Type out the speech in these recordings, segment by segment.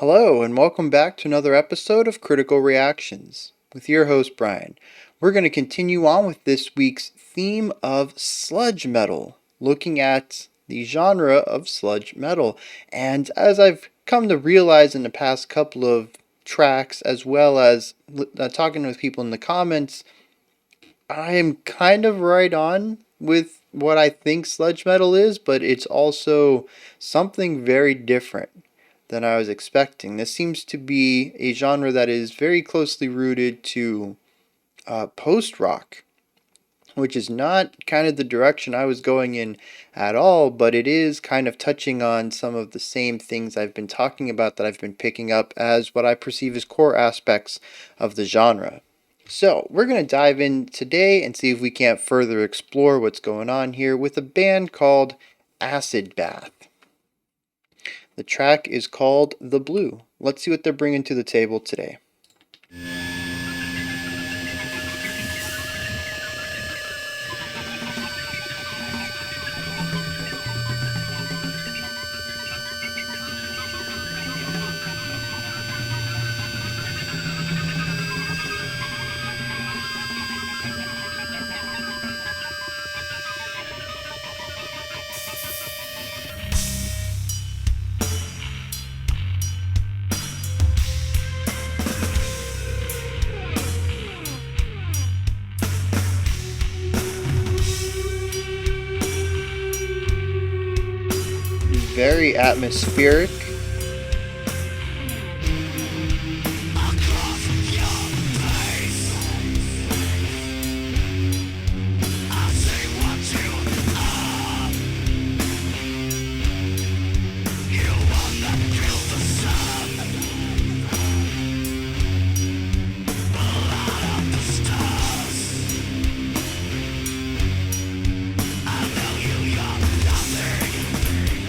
Hello, and welcome back to another episode of Critical Reactions with your host, Bryan. We're going to continue on with this week's theme of sludge metal, looking at the genre of sludge metal. And as I've come to realize in the past couple of tracks, as well as talking with people in the comments, I am kind of right on with what I think sludge metal is, but it's also something very different than I was expecting. This seems to be a genre that is very closely rooted to post rock, which is not kind of the direction I was going in at all, but it is kind of touching on some of the same things I've been talking about that I've been picking up as what I perceive as core aspects of the genre. So, we're going to dive in today and see if we can't further explore what's going on here with a band called Acid Bath. The track is called The Blue. Let's see what they're bringing to the table today. Very atmospheric.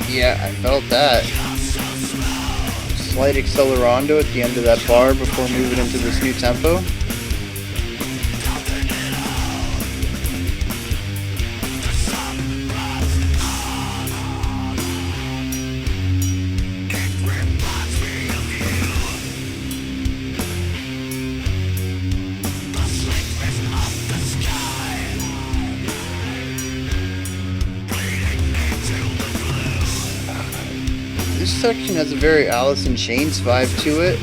Yeah, I felt that. Slight accelerando at the end of that bar before moving into this new tempo. This section has a very Alice in Chains vibe to it.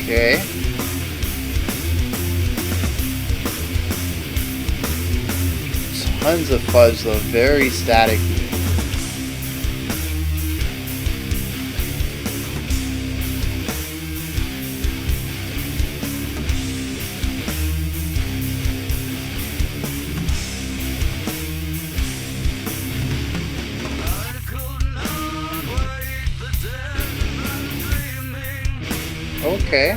Okay. Tons of fuzz though, very static. Okay.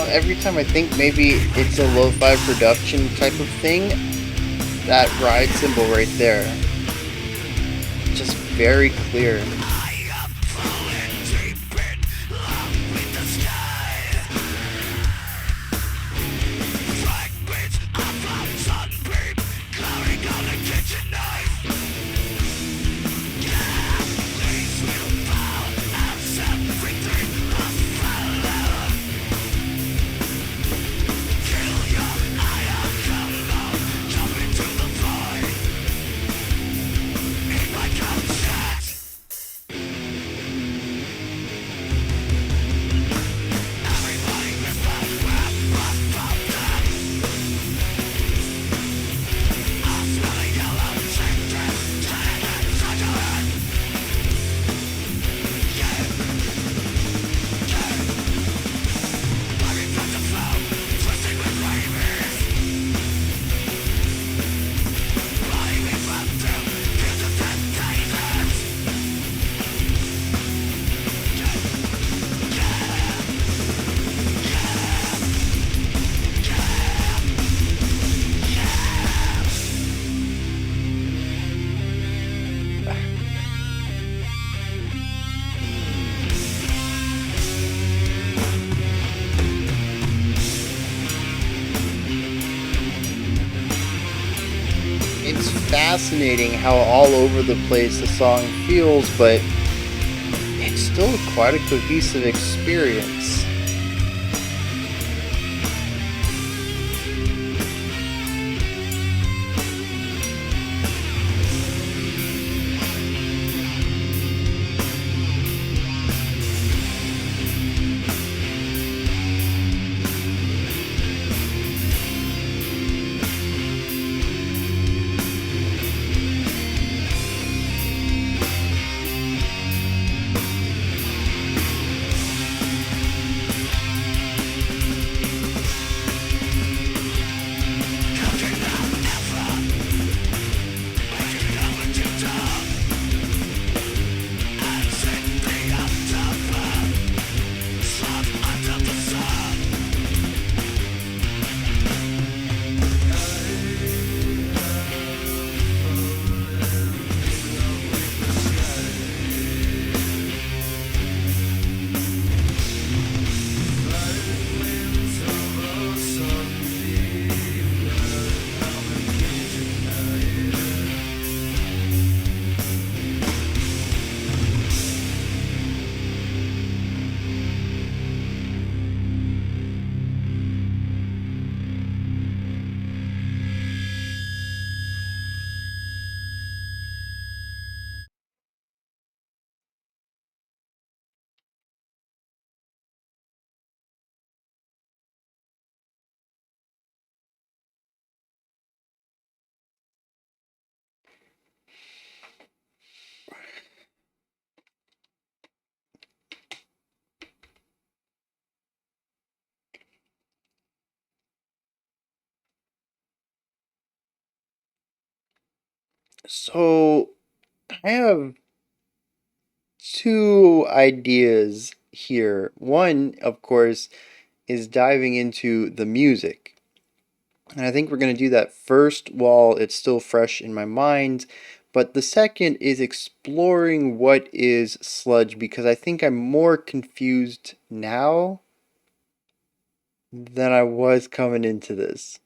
Every time I think maybe it's a lo-fi production type of thing, that ride cymbal right there, just very clear. fascinating how all over the place the song feels, but it's still quite a cohesive experience. So, I have two ideas here. One, of course, is diving into the music. And I think we're going to do that first while it's still fresh in my mind. But the second is exploring what is sludge because I think I'm more confused now than I was coming into this.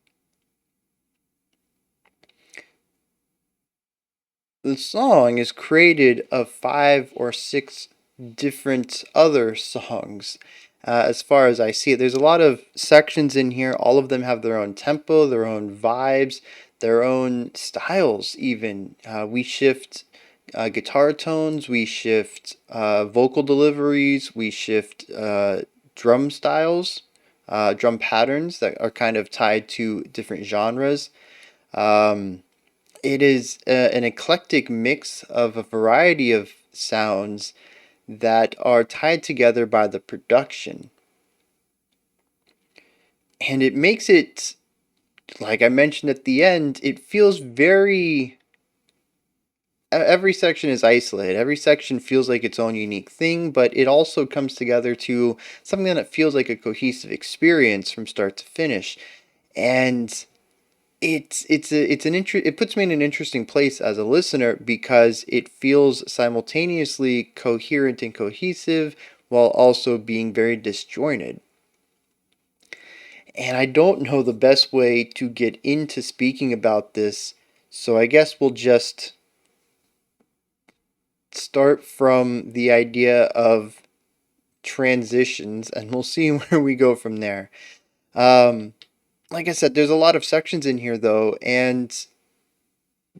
The song is created of 5 or 6 different other songs. As far as I see it, there's a lot of sections in here. All of them have their own tempo, their own vibes, their own styles, even. We shift guitar tones, we shift vocal deliveries, we shift drum styles, drum patterns that are kind of tied to different genres. Um, it is an eclectic mix of a variety of sounds that are tied together by the production. And it makes it, like I mentioned at the end, it feels very. Every section is isolated. Every section feels like its own unique thing, but it also comes together to something that feels like a cohesive experience from start to finish. And it puts me in an interesting place as a listener because it feels simultaneously coherent and cohesive while also being very disjointed. And I don't know the best way to get into speaking about this, so I guess we'll just start from the idea of transitions and we'll see where we go from there. Um, like I said, there's a lot of sections in here though, and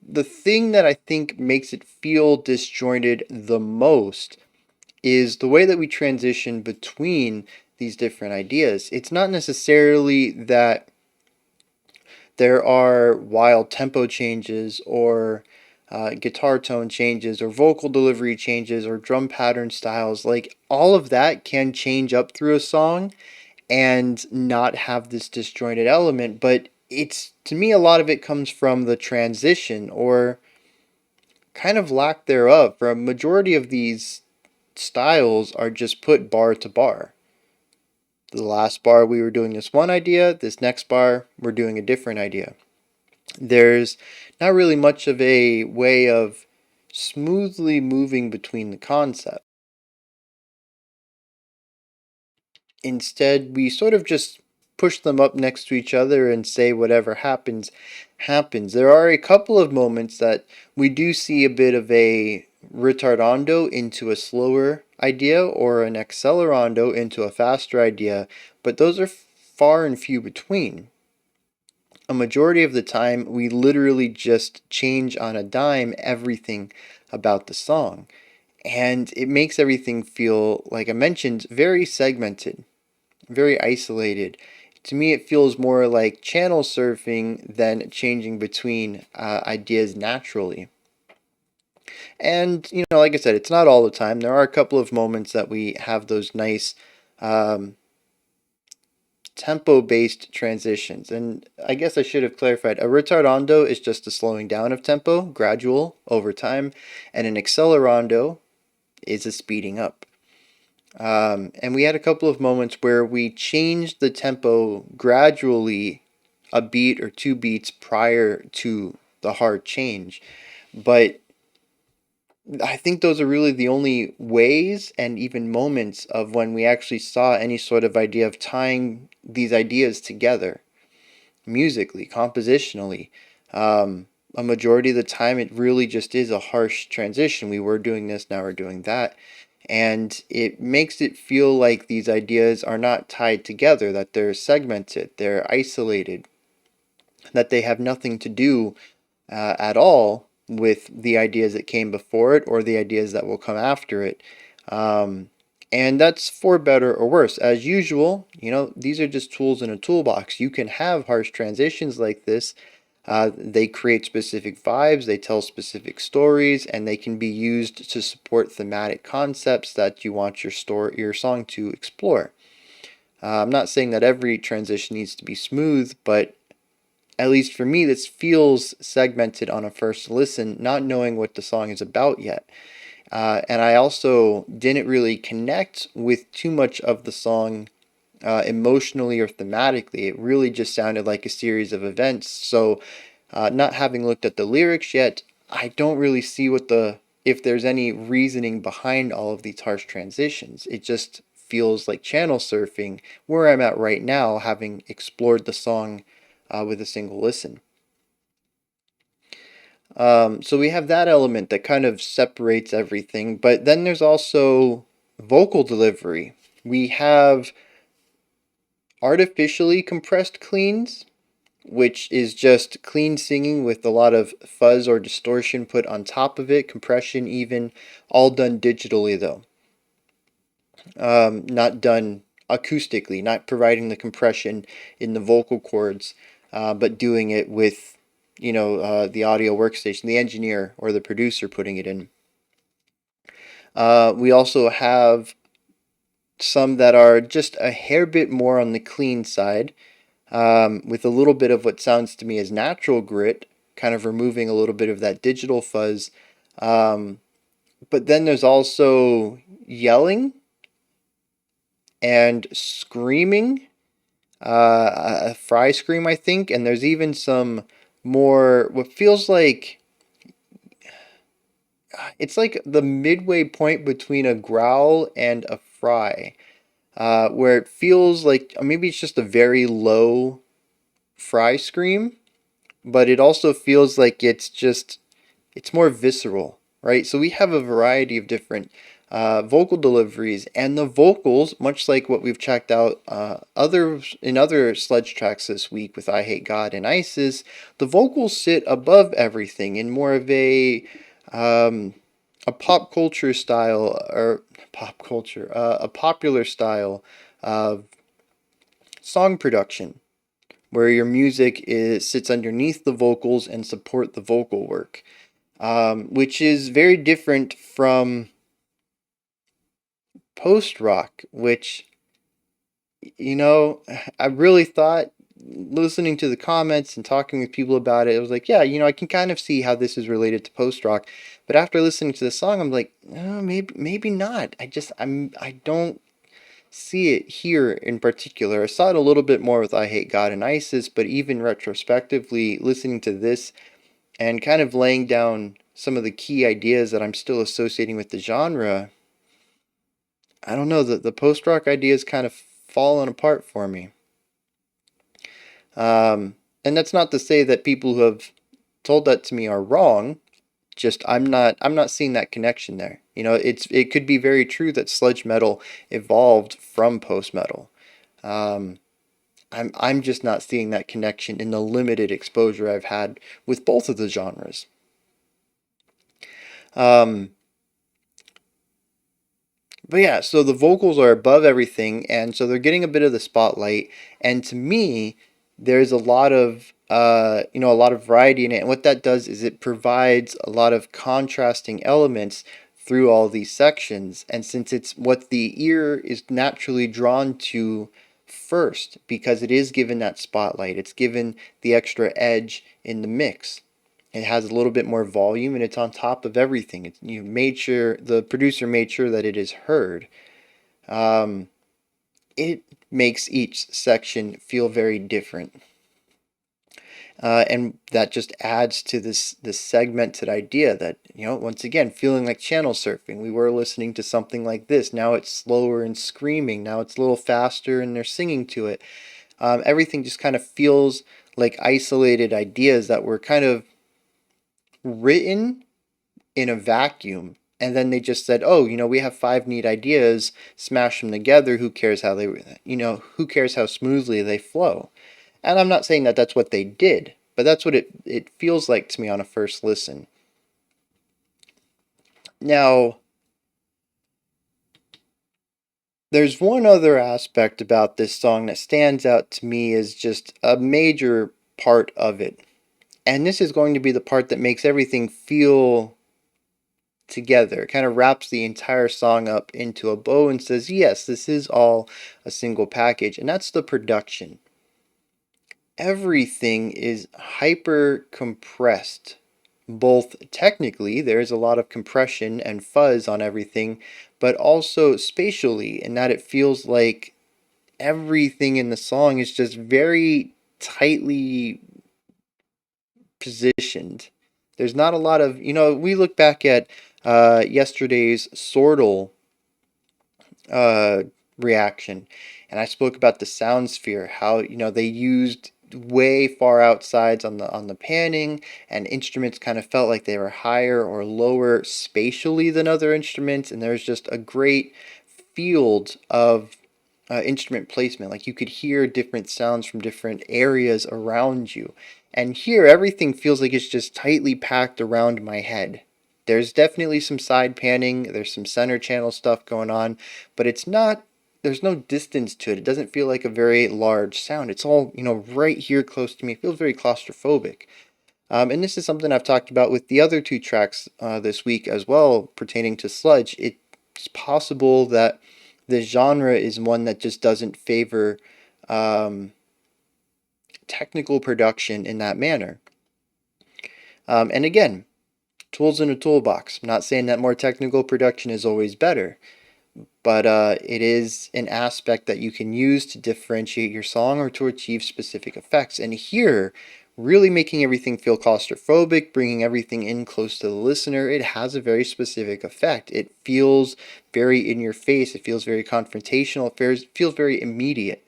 the thing that I think makes it feel disjointed the most is the way that we transition between these different ideas. It's not necessarily that there are wild tempo changes or guitar tone changes or vocal delivery changes or drum pattern styles. Like all of that can change up through a song and not have this disjointed element, but it's to me a lot of it comes from the transition or kind of lack thereof. For a majority of these styles are just put bar to bar. The last bar we were doing this one idea, this next bar we're doing a different idea. There's not really much of a way of smoothly moving between the concepts. Instead, we sort of just push them up next to each other and say whatever happens. happens. There are a couple of moments that we do see a bit of a retardando into a slower idea or an accelerando into a faster idea, but those are far and few between. A majority of the time, we literally just change on a dime everything about the song. And it makes everything feel, like I mentioned, very segmented, very isolated. To me, it feels more like channel surfing than changing between ideas naturally. And, like I said, it's not all the time. There are a couple of moments that we have those nice um, tempo-based transitions. And I guess I should have clarified. A retardando is just a slowing down of tempo, gradual, over time. And an accelerando is a speeding up. And we had a couple of moments where we changed the tempo gradually a beat or two beats prior to the hard change. But I think those are really the only ways and even moments of when we actually saw any sort of idea of tying these ideas together musically, compositionally. A majority of the time, it really just is a harsh transition. We were doing this, now we're doing that. And it makes it feel like these ideas are not tied together, that they're segmented, they're isolated, that they have nothing to do at all with the ideas that came before it or the ideas that will come after it. And that's for better or worse. As usual, these are just tools in a toolbox. You can have harsh transitions like this. They create specific vibes, they tell specific stories, and they can be used to support thematic concepts that you want your song to explore. I'm not saying that every transition needs to be smooth, but at least for me, this feels segmented on a first listen, not knowing what the song is about yet. And I also didn't really connect with too much of the song emotionally or thematically. It really just sounded like a series of events. So, not having looked at the lyrics yet, I don't really see if there's any reasoning behind all of these harsh transitions. It just feels like channel surfing where I'm at right now, having explored the song with a single listen. So we have that element that kind of separates everything, but then there's also vocal delivery. We have artificially compressed cleans, which is just clean singing with a lot of fuzz or distortion put on top of it, compression even, all done digitally though. Not done acoustically, not providing the compression in the vocal cords, but doing it with, the audio workstation, the engineer or the producer putting it in. We also have some that are just a hair bit more on the clean side, with a little bit of what sounds to me as natural grit, kind of removing a little bit of that digital fuzz. But then there's also yelling and screaming, a fry scream, I think, and there's even some more, what feels like, it's like the midway point between a growl and a fry, where it feels like maybe it's just a very low fry scream, but it also feels like it's more visceral, right? So we have a variety of different vocal deliveries, and the vocals, much like what we've checked out other Sludge tracks this week with I Hate God and ISIS, the vocals sit above everything in more of um, a pop culture style, or a popular style of song production, where your music sits underneath the vocals and support the vocal work, which is very different from post rock, which, I really thought, listening to the comments and talking with people about it, it was like, yeah, I can kind of see how this is related to post rock. But after listening to the song, I'm like, maybe not. I don't see it here in particular. I saw it a little bit more with I Hate God and ISIS, but even retrospectively, listening to this and kind of laying down some of the key ideas that I'm still associating with the genre, I don't know, the post rock ideas kind of fallen apart for me. And And that's not to say that people who have told that to me are wrong. Just I'm not seeing that connection there. It could be very true that sludge metal evolved from post metal. Um, I'm just not seeing that connection in the limited exposure I've had with both of the genres. Um, but yeah, so the vocals are above everything, and so they're getting a bit of the spotlight. And to me, there's a lot of variety in it. And what that does is it provides a lot of contrasting elements through all these sections. And since it's what the ear is naturally drawn to first, because it is given that spotlight, it's given the extra edge in the mix. It has a little bit more volume, and it's on top of everything. The producer made sure that it is heard. Um, it makes each section feel very different. And that just adds to this segmented idea that, once again, feeling like channel surfing. We were listening to something like this. Now it's slower and screaming. Now it's a little faster and they're singing to it. Everything just kind of feels like isolated ideas that were kind of written in a vacuum. And then they just said, oh, we have five neat ideas, smash them together. Who cares how smoothly they flow? And I'm not saying that that's what they did, but that's what it feels like to me on a first listen. Now, there's one other aspect about this song that stands out to me as just a major part of it. And this is going to be the part that makes everything feel together. It kind of wraps the entire song up into a bow and says, yes, this is all a single package. And that's the production. Everything is hyper compressed. Both technically, there's a lot of compression and fuzz on everything, but also spatially, in that it feels like everything in the song is just very tightly positioned. There's not a lot of, we look back at yesterday's Sortal uh, reaction, and I spoke about the sound sphere, how they used way far outsides on the panning, and instruments kind of felt like they were higher or lower spatially than other instruments, and there's just a great field of instrument placement. Like you could hear different sounds from different areas around you. And here, everything feels like it's just tightly packed around my head. There's definitely some side panning, there's some center channel stuff going on, but there's no distance to it. It doesn't feel like a very large sound. It's all, right here close to me. It feels very claustrophobic. And this is something I've talked about with the other two tracks this week as well, pertaining to sludge. It's possible that the genre is one that just doesn't favor um, technical production in that manner. And again, tools in a toolbox. I'm not saying that more technical production is always better, but it is an aspect that you can use to differentiate your song or to achieve specific effects. And here, really making everything feel claustrophobic, bringing everything in close to the listener, it has a very specific effect. It feels very in your face, it feels very confrontational, it feels very immediate,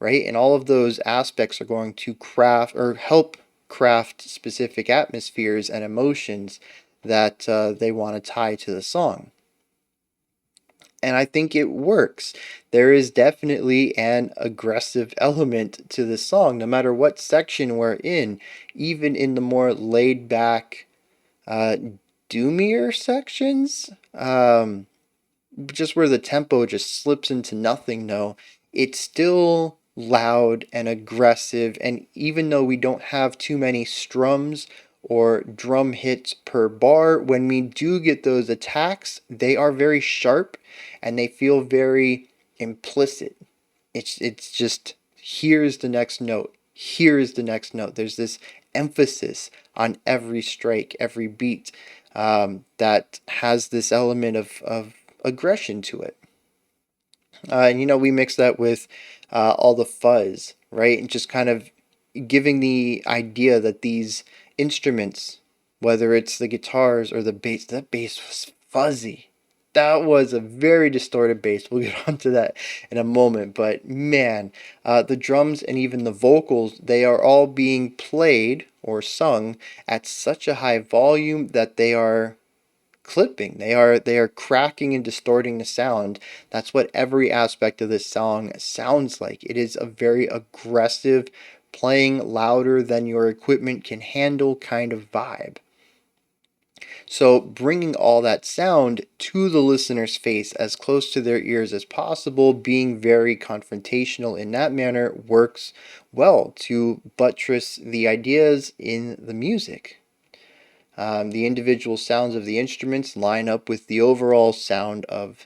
right? And all of those aspects are going to craft or help craft specific atmospheres and emotions that they want to tie to the song. And I think it works. There is definitely an aggressive element to the song, no matter what section we're in, even in the more laid back, doomier sections, just where the tempo just slips into nothing, no, it's still loud and aggressive. And even though we don't have too many strums or drum hits per bar, when we do get those attacks, they are very sharp and they feel very implicit. It's just, here's the next note. Here's the next note. There's this emphasis on every strike, every beat, that has this element of aggression to it. And we mix that with all the fuzz, right? And just kind of giving the idea that these instruments, whether it's the guitars or the bass, that bass was fuzzy. That was a very distorted bass. We'll get onto that in a moment. But man, the drums and even the vocals, they are all being played or sung at such a high volume that they are clipping. They are cracking and distorting the sound. That's what every aspect of this song sounds like. It is a very aggressive, playing louder than your equipment can handle kind of vibe. So, bringing all that sound to the listener's face as close to their ears as possible, being very confrontational in that manner, works well to buttress the ideas in the music. The individual sounds of the instruments line up with the overall sound of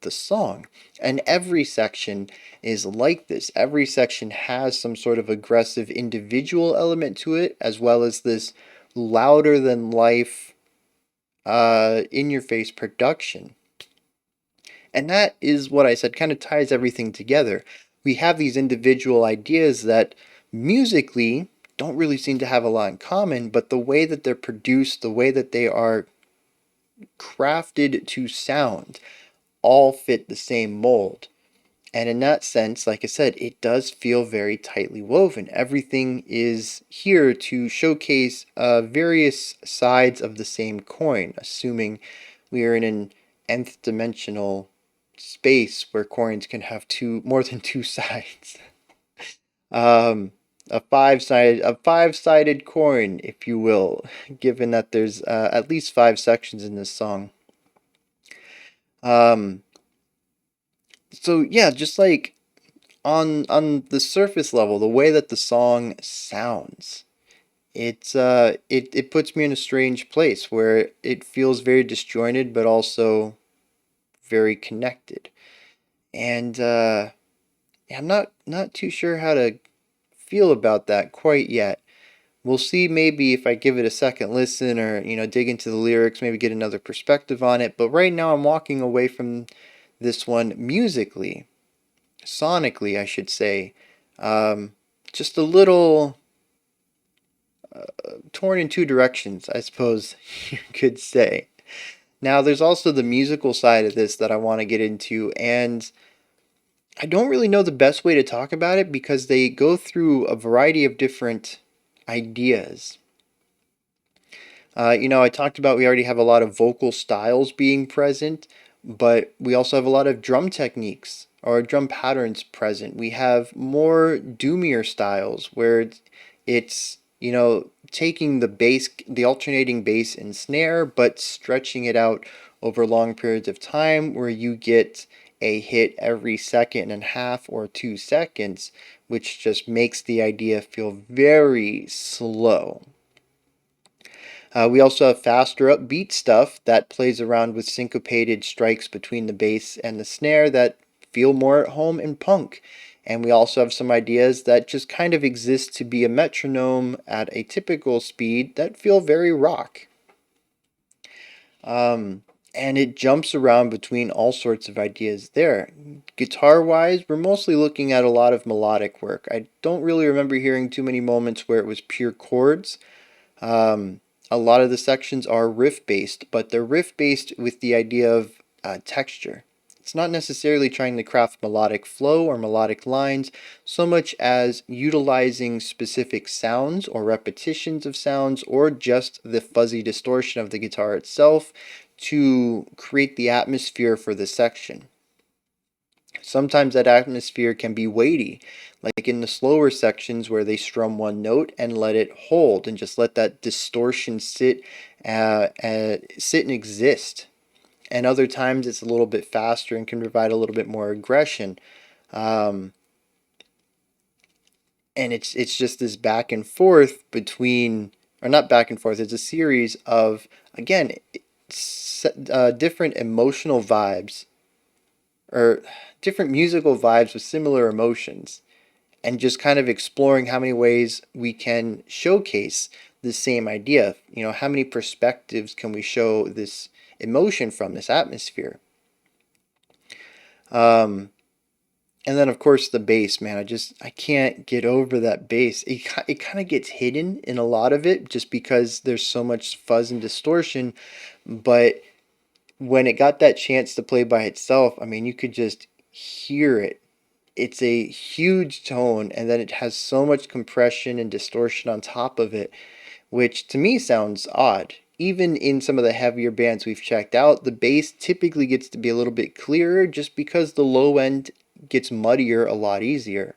the song. And every section is like this. Every section has some sort of aggressive individual element to it, as well as this louder than life in your face production. And that is what I said kind of ties everything together. We have these individual ideas that musically don't really seem to have a lot in common, but the way that they're produced, the way that they are crafted to sound, all fit the same mold. And in that sense, like I said, it does feel very tightly woven. Everything is here to showcase various sides of the same coin, assuming we are in an nth dimensional space where coins can have more than two sides. um, a five-sided coin, if you will, given that there's at least 5 sections in this song. Um, so yeah, just like on the surface level, the way that the song sounds, it puts me in a strange place where it feels very disjointed, but also very connected. And I'm not too sure how to feel about that quite yet. We'll see maybe if I give it a second listen or dig into the lyrics, maybe get another perspective on it. But right now I'm walking away from this one musically, sonically, I should say, just a little torn in two directions, I suppose you could say. Now, there's also the musical side of this that I want to get into, and I don't really know the best way to talk about it because they go through a variety of different ideas. I talked about we already have a lot of vocal styles being present, but we also have a lot of drum techniques or drum patterns present. We have more doomier styles where it's taking the bass, the alternating bass and snare, but stretching it out over long periods of time where you get a hit every second and a half or 2 seconds, which just makes the idea feel very slow. We also have faster upbeat stuff that plays around with syncopated strikes between the bass and the snare that feel more at home in punk. And we also have some ideas that just kind of exist to be a metronome at a typical speed that feel very rock. And it jumps around between all sorts of ideas there. Guitar wise, we're mostly looking at a lot of melodic work. I don't really remember hearing too many moments where it was pure chords. A lot of the sections are riff based, but they're riff based with the idea of texture. It's not necessarily trying to craft melodic flow or melodic lines so much as utilizing specific sounds or repetitions of sounds or just the fuzzy distortion of the guitar itself to create the atmosphere for the section. Sometimes that atmosphere can be weighty, like in the slower sections where they strum one note and let it hold and just let that distortion sit and exist. And other times it's a little bit faster and can provide a little bit more aggression. Um, and it's just this back and forth between, or not back and forth. It's a series of, again, different emotional vibes or different musical vibes with similar emotions, and just kind of exploring how many ways we can showcase the same idea. How many perspectives can we show this emotion from, this atmosphere? Um, and then of course the bass, man. I can't get over that bass. It kind of gets hidden in a lot of it just because there's so much fuzz and distortion, but when it got that chance to play by itself, I mean, you could just hear it. It's a huge tone, and then it has so much compression and distortion on top of it, which to me sounds odd. Even in some of the heavier bands we've checked out, the bass typically gets to be a little bit clearer just because the low end gets muddier a lot easier.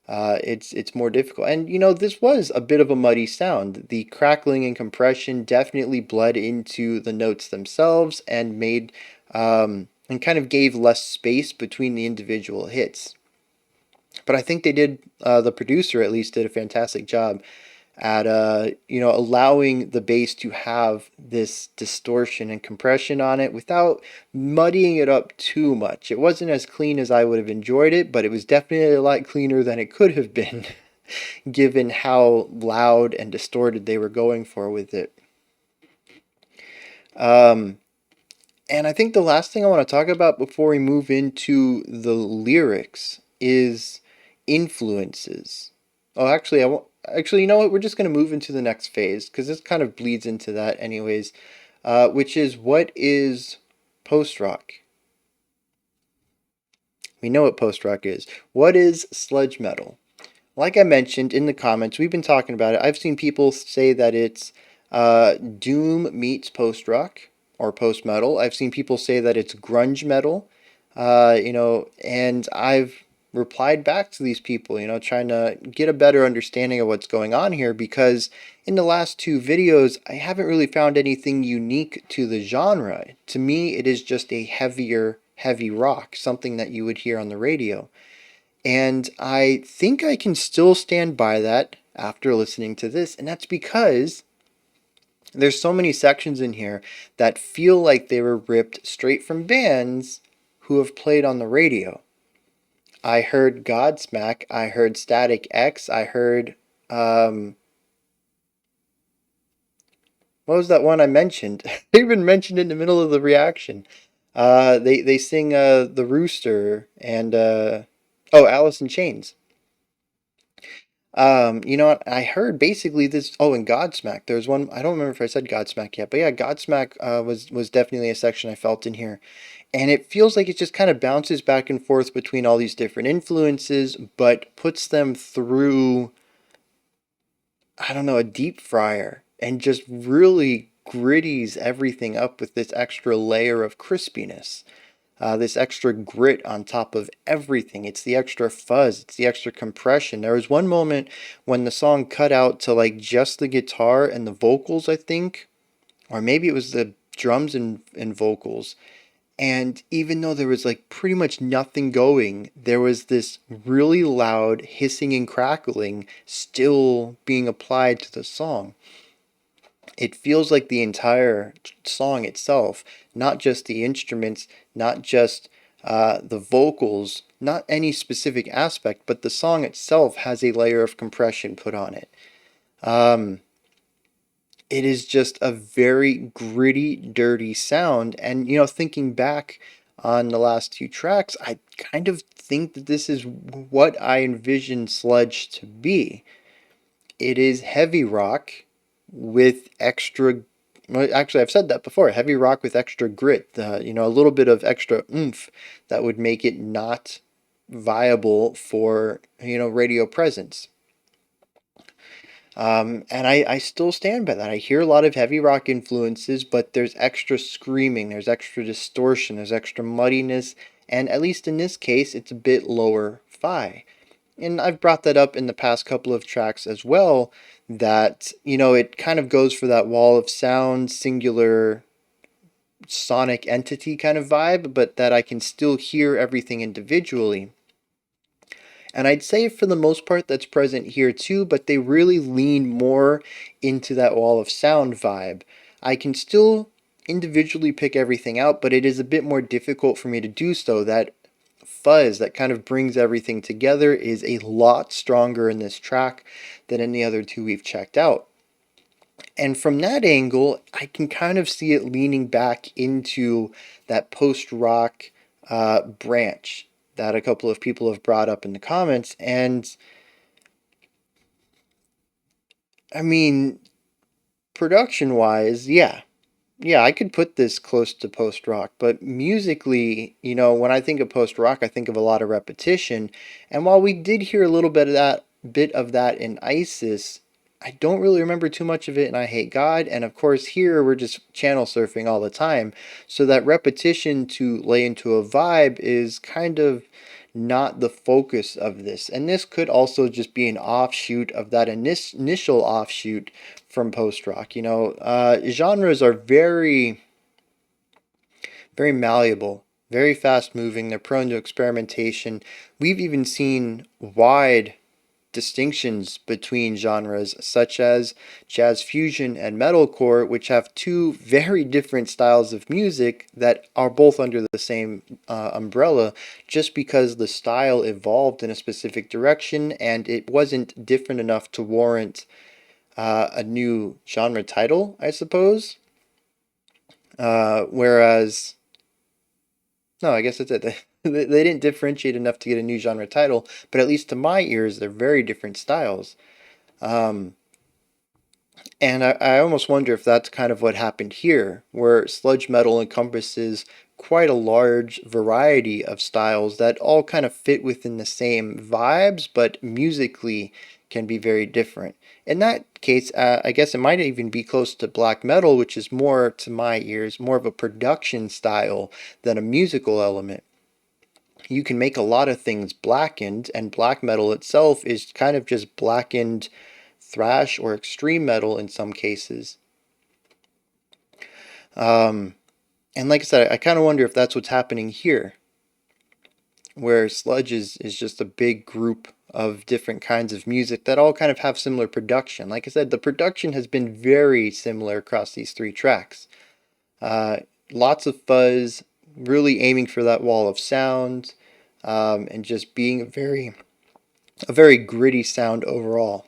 It's more difficult. And this was a bit of a muddy sound. The crackling and compression definitely bled into the notes themselves and made and kind of gave less space between the individual hits. But I think the producer at least did a fantastic job at allowing the bass to have this distortion and compression on it without muddying it up too much. It wasn't as clean as I would have enjoyed it, but it was definitely a lot cleaner than it could have been given how loud and distorted they were going for with it. um, and I think the last thing I want to talk about before we move into the lyrics is influences. Oh, actually, I won't. Actually, you know what? We're just going to move into the next phase because this kind of bleeds into that, anyways. Which is, what is post rock? We know what post rock is. What is sludge metal? Like I mentioned in the comments, we've been talking about it. I've seen people say that it's doom meets post rock or post metal. I've seen people say that it's grunge metal. And I've replied back to these people, trying to get a better understanding of what's going on here, because in the last two videos, I haven't really found anything unique to the genre. To me, it is just a heavy rock, something that you would hear on the radio. And I think I can still stand by that after listening to this, and that's because there's so many sections in here that feel like they were ripped straight from bands who have played on the radio. I heard Godsmack, I heard Static X, I heard what was that one I mentioned? I even mentioned it in the middle of the reaction. They sing The Rooster and oh, Alice in Chains. You know what? I heard basically this. Oh, and Godsmack. There's one. I don't remember if I said Godsmack yet, but yeah, Godsmack was definitely a section I felt in here, and it feels like it just kind of bounces back and forth between all these different influences, but puts them through, I don't know, a deep fryer, and just really gritties everything up with this extra layer of crispiness. This extra grit on top of everything. It's the extra fuzz, it's the extra compression. There was one moment when the song cut out to like just the guitar and the vocals, I think, or maybe it was the drums and vocals. And even though there was like pretty much nothing going, there was this really loud hissing and crackling still being applied to the song. It feels like the entire song itself, not just the instruments, not just the vocals, not any specific aspect, but the song itself has a layer of compression put on it. Um, it is just a very gritty, dirty sound. And, thinking back on the last two tracks, I kind of think that this is what I envision Sludge to be. It is heavy rock with extra. Well, actually, I've said that before. Heavy rock with extra grit. A little bit of extra oomph that would make it not viable for radio presence. And I still stand by that. I hear a lot of heavy rock influences, but there's extra screaming, there's extra distortion, there's extra muddiness, and at least in this case, it's a bit lower fi. And I've brought that up in the past couple of tracks as well, that, it kind of goes for that wall of sound, singular sonic entity kind of vibe, but that I can still hear everything individually. And I'd say for the most part that's present here too, but they really lean more into that wall of sound vibe. I can still individually pick everything out, but it is a bit more difficult for me to do so. That fuzz that kind of brings everything together is a lot stronger in this track than in the other two we've checked out. And from that angle, I can kind of see it leaning back into that post-rock branch that a couple of people have brought up in the comments. And I mean, production-wise, yeah, Yeah, I could put this close to post rock, but musically, when I think of post rock, I think of a lot of repetition. And while we did hear a little bit of that in ISIS, I don't really remember too much of it in I Hate God. And of course, here we're just channel surfing all the time. So that repetition to lay into a vibe is kind of not the focus of this. And this could also just be an offshoot of that initial offshoot from post rock. Genres are very, very malleable, very fast moving. They're prone to experimentation. We've even seen wide distinctions between genres, such as jazz fusion and metalcore, which have two very different styles of music that are both under the same umbrella, just because the style evolved in a specific direction and it wasn't different enough to warrant a new genre title, I suppose. Whereas, no, I guess that's it. They didn't differentiate enough to get a new genre title, but at least to my ears, they're very different styles. Um, and I almost wonder if that's kind of what happened here, where sludge metal encompasses quite a large variety of styles that all kind of fit within the same vibes, but musically can be very different. In that case, I guess it might even be close to black metal, which is more, to my ears, more of a production style than a musical element. You can make a lot of things blackened, and black metal itself is kind of just blackened thrash or extreme metal in some cases. Um, and like I said, I kind of wonder if that's what's happening here, where sludge is just a big group of different kinds of music that all kind of have similar production. Like I said, the production has been very similar across these three tracks. Uh, Lots of fuzz, really aiming for that wall of sound, and just being a very gritty sound overall.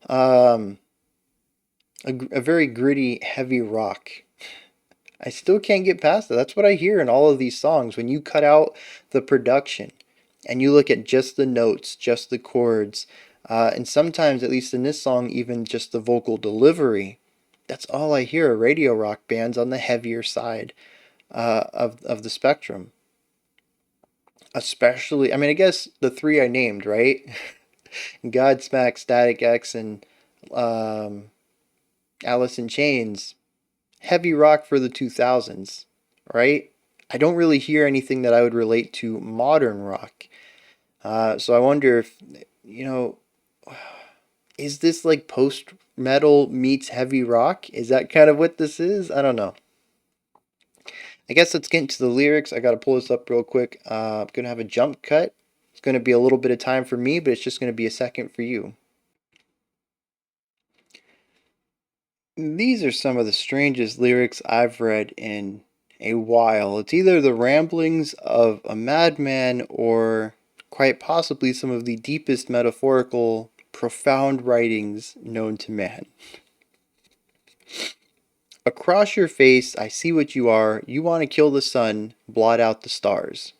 Um, a very gritty, heavy rock. I still can't get past that. That's what I hear in all of these songs. When you cut out the production and you look at just the notes, just the chords, and sometimes, at least in this song, even just the vocal delivery, that's all I hear are radio rock bands on the heavier side of the spectrum. Especially, I mean, I guess the three I named, right? Godsmack, Static X, and um, Alice in Chains, heavy rock for the 2000s, right? I don't really hear anything that I would relate to modern rock. So I wonder if, you know, is this like post metal meets heavy rock? Is that kind of what this is? I don't know. I guess let's get into the lyrics. I got to pull this up real quick. I'm going to have a jump cut. It's going to be a little bit of time for me, but it's just going to be a second for you. These are some of the strangest lyrics I've read in a while. It's either the ramblings of a madman or quite possibly some of the deepest metaphorical, profound writings known to man. Across your face, I see what you are. You want to kill the sun, blot out the stars.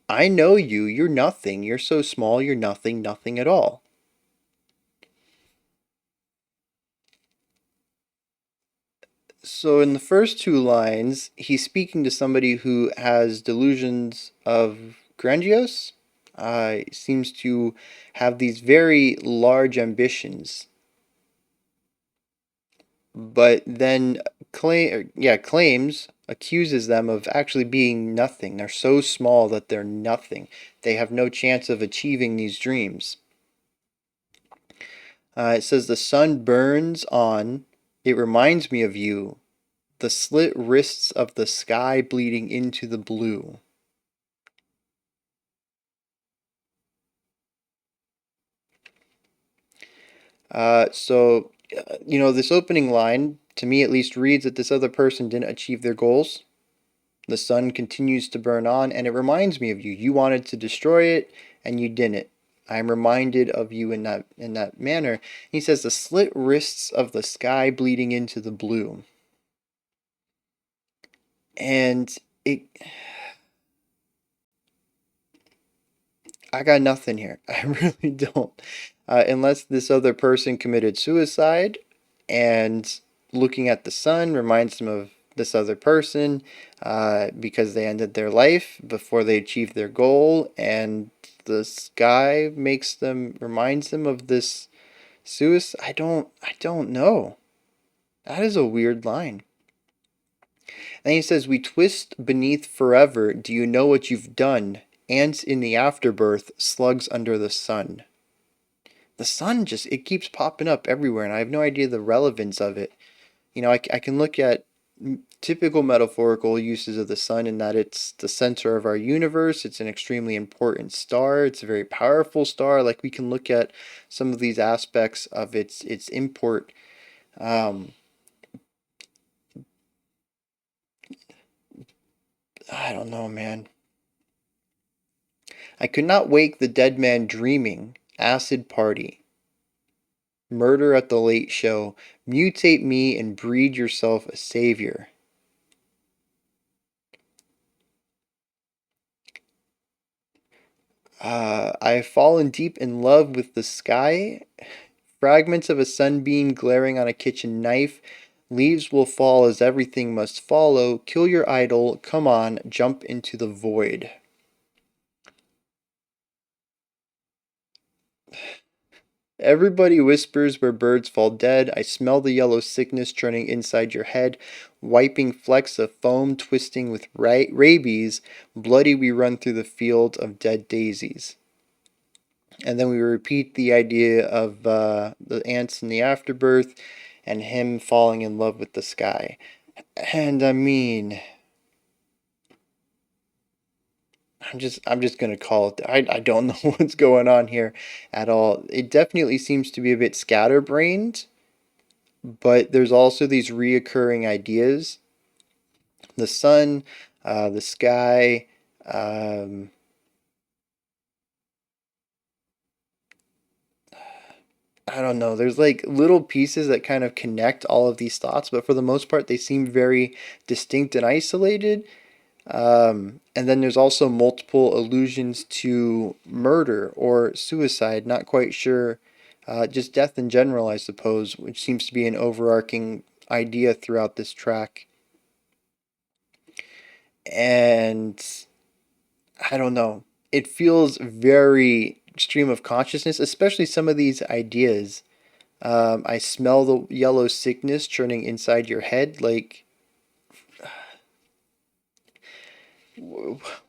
I know you, you're nothing. You're so small, you're nothing, nothing at all. So in the first two lines, he's speaking to somebody who has delusions of grandiose. Seems to have these very large ambitions, but then accuses them of actually being nothing. They're so small that they're nothing. They have no chance of achieving these dreams. It says the sun burns on. It reminds me of you. The slit wrists of the sky bleeding into the blue. This opening line, to me at least, reads that this other person didn't achieve their goals. The sun continues to burn on, and it reminds me of you. You wanted to destroy it, and you didn't. I'm reminded of you in that manner. He says the slit wrists of the sky bleeding into the blue. And it I got nothing here. I really don't. Unless this other person committed suicide and looking at the sun reminds them of this other person because they ended their life before they achieved their goal, and the sky reminds them of this suicide. I don't know. That is a weird line. And he says, "We twist beneath forever. Do you know what you've done? Ants in the afterbirth, slugs under the sun." The sun just, it keeps popping up everywhere, and I have no idea the relevance of it. I can look at typical metaphorical uses of the sun in that it's the center of our universe. It's an extremely important star. It's a very powerful star. Like, we can look at some of these aspects of its import. Um, I don't know, man. I could not wake the dead man dreaming. Acid party. Murder at the late show. Mutate me and breed yourself a savior. I have fallen deep in love with the sky. Fragments of a sunbeam glaring on a kitchen knife. Leaves will fall as everything must follow. Kill your idol. Come on, jump into the void. Everybody whispers where birds fall dead. I smell the yellow sickness churning inside your head. Wiping flecks of foam twisting with rabies. Bloody we run through the field of dead daisies. And then we repeat the idea of the ants in the afterbirth and him falling in love with the sky. And I mean, I'm just gonna call it. I don't know what's going on here at all. It definitely seems to be a bit scatterbrained, but there's also these reoccurring ideas: the sun, the sky. Um, I don't know. There's like little pieces that kind of connect all of these thoughts, but for the most part, they seem very distinct and isolated. And then there's also multiple allusions to murder or suicide, not quite sure. Just death in general, I suppose, which seems to be an overarching idea throughout this track. And I don't know. It feels very stream of consciousness, especially some of these ideas. I smell the yellow sickness churning inside your head. Like,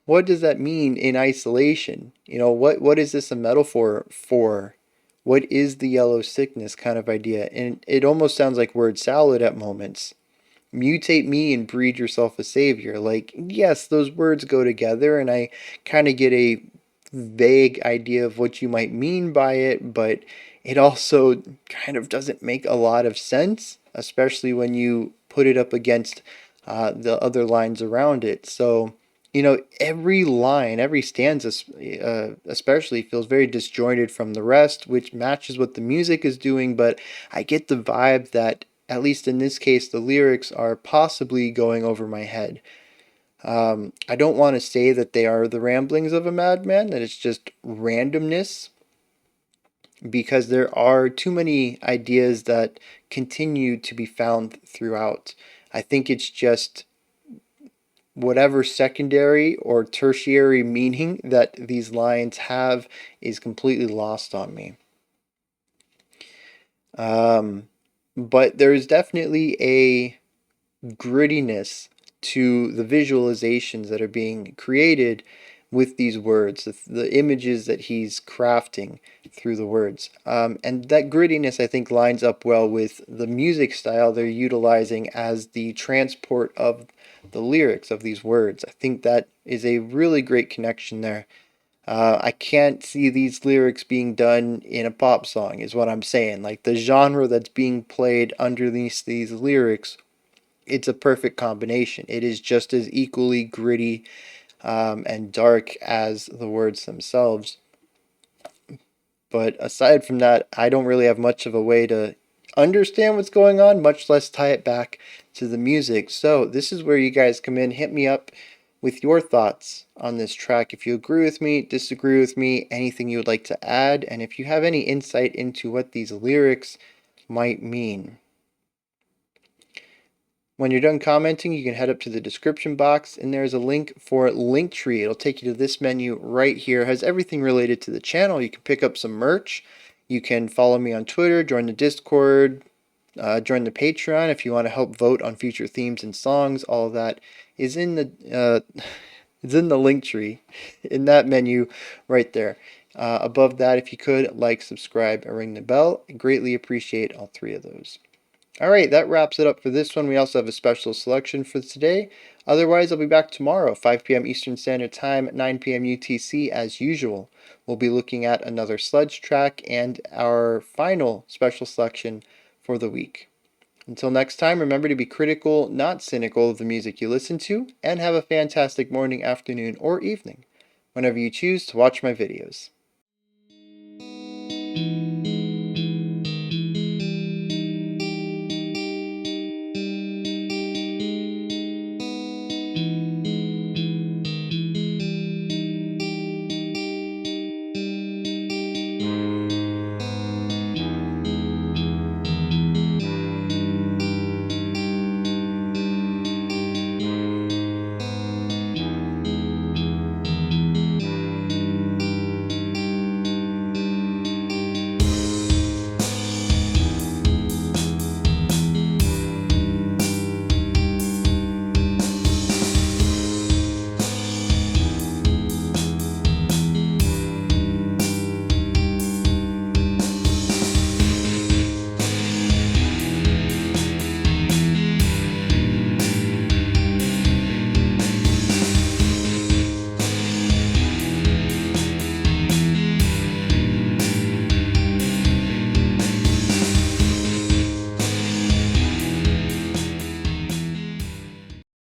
what does that mean in isolation? What is this a metaphor for? What is the yellow sickness kind of idea? And it almost sounds like word salad at moments. Mutate me and breed yourself a savior. Like, yes, those words go together, and I kind of get a vague idea of what you might mean by it, but it also kind of doesn't make a lot of sense, especially when you put it up against the other lines around it. So, every line, every stanza, especially, feels very disjointed from the rest, which matches what the music is doing, but I get the vibe that, at least in this case, the lyrics are possibly going over my head. I don't want to say that they are the ramblings of a madman, that it's just randomness, because there are too many ideas that continue to be found throughout. I think it's just whatever secondary or tertiary meaning that these lines have is completely lost on me. Um, but there is definitely a grittiness to the visualizations that are being created with these words, the images that he's crafting through the words. And that grittiness, I think, lines up well with the music style they're utilizing as the transport of the lyrics of these words. I think that is a really great connection there. I can't see these lyrics being done in a pop song, is what I'm saying. Like, the genre that's being played underneath these lyrics, it's a perfect combination. It is just as equally gritty and dark as the words themselves. But aside from that, I don't really have much of a way to understand what's going on, much less tie it back to the music. So this is where you guys come in. Hit me up with your thoughts on this track. If you agree with me, disagree with me, anything you would like to add, and if you have any insight into what these lyrics might mean. When you're done commenting, you can head up to the description box, and there's a link for Linktree. It'll take you to this menu right here. It has everything related to the channel. You can pick up some merch. You can follow me on Twitter, join the Discord, join the Patreon if you want to help vote on future themes and songs. All of that is in the it's in the Linktree, in that menu right there. Above that, if you could, like, subscribe, and ring the bell. I greatly appreciate all three of those. All right, that wraps it up for this one. We also have a special selection for today. Otherwise, I'll be back tomorrow, 5 p.m. Eastern Standard Time, 9 p.m. UTC as usual. We'll be looking at another Sludge track and our final special selection for the week. Until next time, remember to be critical, not cynical of the music you listen to, and have a fantastic morning, afternoon, or evening whenever you choose to watch my videos.